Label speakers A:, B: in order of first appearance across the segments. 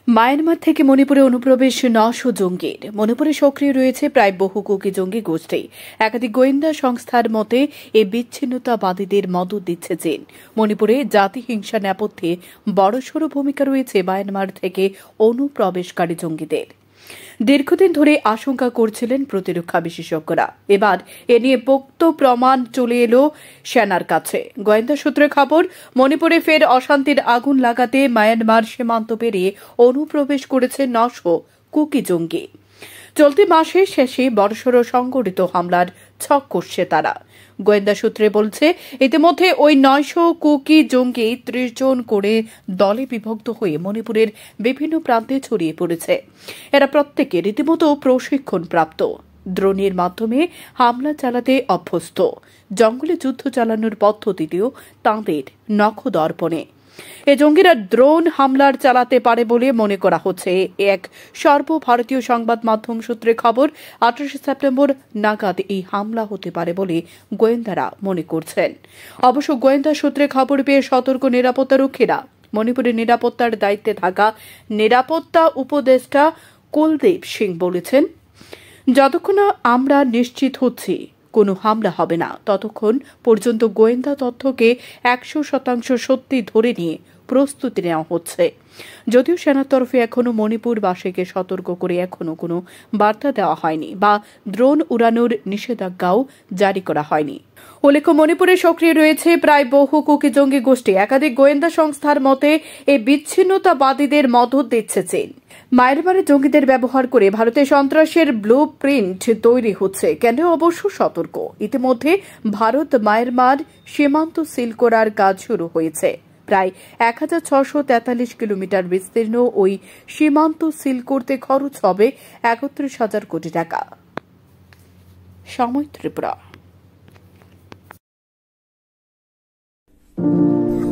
A: Myanmar থেকে মণিপুরে অনুপ্রবেশ ৯০০ জঙ্গির। মণিপুরে সক্রিয় রয়েছে প্রায় বহু কুকি জঙ্গি গোষ্ঠী। একাধিক গোয়েন্দা সংস্থার মতে এই বিচ্ছিন্নতাবাদীদের মদত দিচ্ছে চীন। মণিপুরে জাতিহিংসা নেপথ্যে বড়সড় ভূমিকা রয়েছে মায়ানমার থেকে অনুপ্রবেশকারী জঙ্গিদের। দীর্ঘদিন ধরে আশঙ্কা করছিলেন প্রতিরক্ষা বিশেষজ্ঞরা। এবার এ নিয়ে পোক্ত প্রমাণ চলে এলো সেনার কাছে। গোয়েন্দা সূত্রে খবর, মণিপুরে ফের অশান্তির আগুন লাগাতে মায়ানমার সীমান্ত পেরিয়ে অনুপ্রবেশ করেছে ৯০০ কুকি জঙ্গি। চলতি মাসের শেষে বড়সড় সংগঠিত হামলার ছক কষছে তারা। গোয়েন্দা সূত্রে বলছে, ইতিমধ্যে ওই ৯০০ কুকি জঙ্গি ৩০ জন করে দলে বিভক্ত হয়ে মণিপুরের বিভিন্ন প্রান্তে ছড়িয়ে পড়েছে। এরা প্রত্যেকে রীতিমতো প্রশিক্ষণপ্রাপ্ত, ড্রোনের মাধ্যমে হামলা চালাতে অভ্যস্ত। জঙ্গলে যুদ্ধ চালানোর পদ্ধতিটিও তাঁদের নখদর্পণে। এ জঙ্গিরা ড্রোন হামলার চালাতে পারে বলে মনে করা হচ্ছে। এক সর্বভারতীয় সংবাদ মাধ্যম সূত্রে খবর, ২৮ সেপ্টেম্বর নাগাদ এই হামলা হতে পারে বলে গোয়েন্দারা মনে করছেন। অবশ্য গোয়েন্দা সূত্রে খবর পেয়ে সতর্ক নিরাপত্তারক্ষীরা। মণিপুরের নিরাপত্তার দায়িত্বে থাকা নিরাপত্তা উপদেষ্টা কুলদীপ সিং বলেছেন, যতক্ষণ আমরা নিশ্চিত হচ্ছি কোনো হামলা হবে না, ততক্ষণ পর্যন্ত গোয়েন্দা তথ্যকে ১০০% সত্যি ধরে নিয়ে প্রস্তুতি নেওয়া হচ্ছে। যদিও সেনার তরফে এখনও মণিপুরবাসীকে সতর্ক করে এখনও কোনো বার্তা দেওয়া হয়নি বা ড্রোন উড়ানোর নিষেধাজ্ঞাও জারি করা হয়নি। উল্লেখ্য, মণিপুরে সক্রিয় রয়েছে প্রায় বহু কুকি জঙ্গি গোষ্ঠী। একাধিক গোয়েন্দা সংস্থার মতে এই বিচ্ছিন্নতাবাদীদের মদত দিচ্ছে চীন। মায়ানমারে জঙ্গিদের ব্যবহার করে ভারতের সন্ত্রাসের ব্লু প্রিন্ট তৈরি হচ্ছে। কেন্দ্র অবশ্য সতর্ক। ইতিমধ্যে ভারত মায়ানমার সীমান্ত সিল করার কাজ শুরু হয়েছে। প্রায় ১৬৪৩ কিলোমিটার বিস্তীর্ণ ওই সীমান্ত সিল করতে খরচ হবে ৩১,০০০ কোটি টাকা। সময় ত্রিপুরা।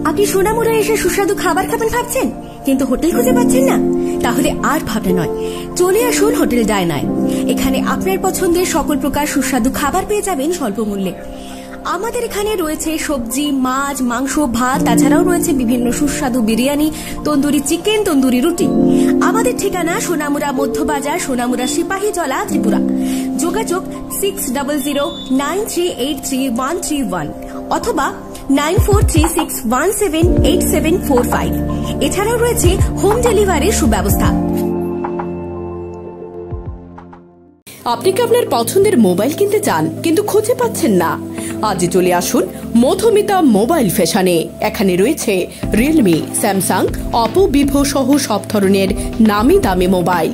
B: আপনি সোনামুড়া এসে সুস্বাদু খাবার খাবেন ভাবছেন, কিন্তু হোটেল খুঁজে পাচ্ছেন না? তাহলে আর ভাবনা নয়, চলে আসুন হোটেল ডায়নায়। এখানে আপনার পছন্দের সকল প্রকার সুস্বাদু খাবার পেয়ে যাবেন স্বল্প মূল্যে। আমাদের এখানে রয়েছে সবজি, মাছ, মাংস, ভাত, তাছাড়াও রয়েছে বিভিন্ন সুস্বাদু বিরিয়ানি, তন্দুরি চিকেন, তন্দুরি রুটি। আমাদের ঠিকানা সোনামুড়া মধ্যবাজার, সোনামুড়া সিপাহীজলা, ত্রিপুরা। যোগাযোগ 600093833131 অথবা 9436178745। এছাড়াও রয়েছে হোম ডেলিভারির সুব্যবস্থা।
A: আপনি কি আপনার পছন্দের মোবাইল কিনতে চান কিন্তু খুঁজে পাচ্ছেন না? আজই চলে আসুন মধুমিতা মোবাইল ফ্যাশনে। এখানে রয়েছে রিয়েলমি, স্যামসাং, অপো, ভিভো সহ সব ধরনের নামি দামি মোবাইল।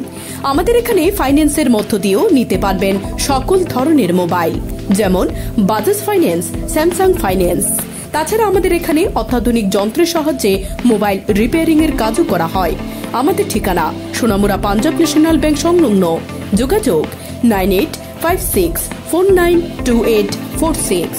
A: আমাদের এখানে ফাইন্যান্সের মধ্য দিয়েও নিতে পারবেন সকল ধরনের মোবাইল, যেমন বাজাজ ফাইন্যান্স, স্যামসাং ফাইন্যান্স। তাছাড়া আমাদের এখানে অত্যাধুনিক যন্ত্রের সাহায্যে মোবাইল রিপেয়ারিং এর কাজও করা হয়। আমাদের ঠিকানা সোনামুড়া পাঞ্জাব ন্যাশনাল ব্যাংক সংলগ্ন। যোগাযোগ 9856492846।